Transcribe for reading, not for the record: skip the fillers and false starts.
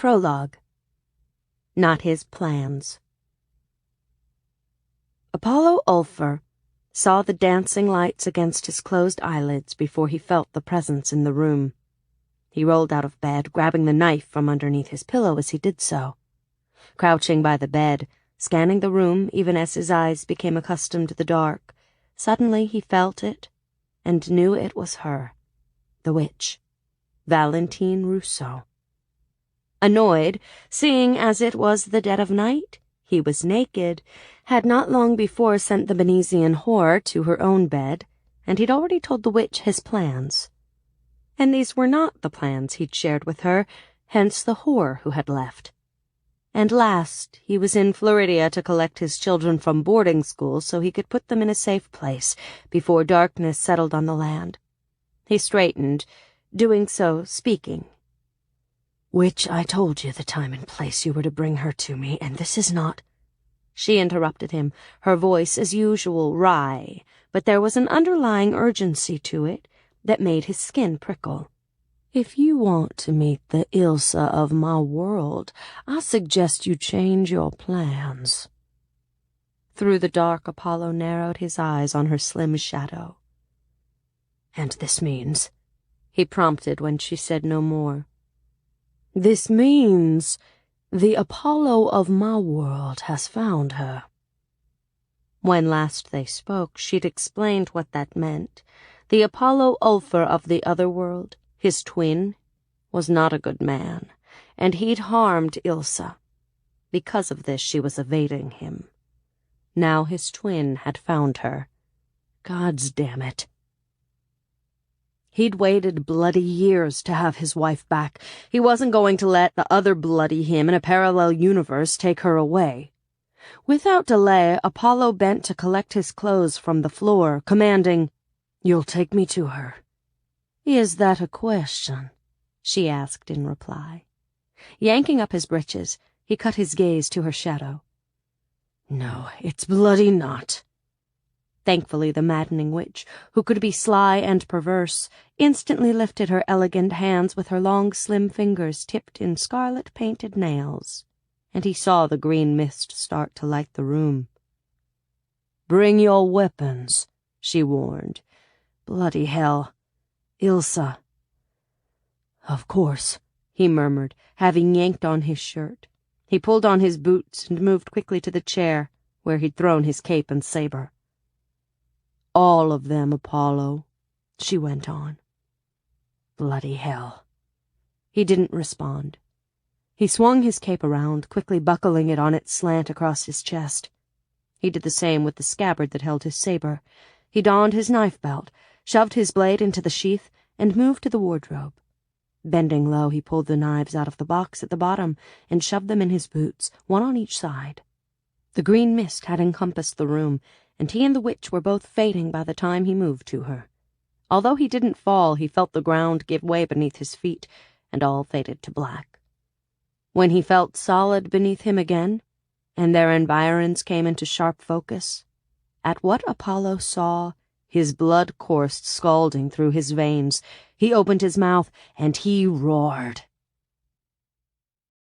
Prologue. Not his plans. Apollo Ulfar saw the dancing lights against his closed eyelids before he felt the presence in the room. He rolled out of bed, grabbing the knife from underneath his pillow as he did so. Crouching by the bed, scanning the room even as his eyes became accustomed to the dark, suddenly he felt it and knew it was her, the witch, Valentine Rousseau. Annoyed, seeing as it was the dead of night, he was naked, had not long before sent the Benesian whore to her own bed, and he'd already told the witch his plans. And these were not the plans he'd shared with her, hence the whore who had left. And last, he was in Floridia to collect his children from boarding school so he could put them in a safe place before darkness settled on the land. He straightened, doing so speaking. "Witch, I told you the time and place you were to bring her to me, and this is not—" She interrupted him, her voice as usual wry, but there was an underlying urgency to it that made his skin prickle. "If you want to meet the Ilsa of my world, I suggest you change your plans." Through the dark, Apollo narrowed his eyes on her slim shadow. "And this means—" he prompted when she said no more. "This means the Apollo of my world has found her." When last they spoke, she'd explained what that meant. The Apollo Ulfar of the other world, his twin, was not a good man, and he'd harmed Ilsa. Because of this, she was evading him. Now his twin had found her. Gods damn it. He'd waited bloody years to have his wife back. He wasn't going to let the other bloody him in a parallel universe take her away. Without delay, Apollo bent to collect his clothes from the floor, commanding, "You'll take me to her." "Is that a question?" she asked in reply. Yanking up his breeches, he cut his gaze to her shadow. "No, it's bloody not." Thankfully, the maddening witch, who could be sly and perverse, instantly lifted her elegant hands with her long, slim fingers tipped in scarlet-painted nails, and he saw the green mist start to light the room. "Bring your weapons," she warned. "Bloody hell. Ilsa." "Of course," he murmured, having yanked on his shirt. He pulled on his boots and moved quickly to the chair, where he'd thrown his cape and saber. "All of them, Apollo," she went on. "Bloody hell." He didn't respond. He swung his cape around, quickly buckling it on its slant across his chest. He did the same with the scabbard that held his saber. He donned his knife belt, shoved his blade into the sheath, and moved to the wardrobe. Bending low, he pulled the knives out of the box at the bottom and shoved them in his boots, one on each side. The green mist had encompassed the room, and he and the witch were both fading by the time he moved to her. Although he didn't fall, he felt the ground give way beneath his feet, and all faded to black. When he felt solid beneath him again, and their environs came into sharp focus, at what Apollo saw, his blood coursed scalding through his veins. He opened his mouth, and he roared.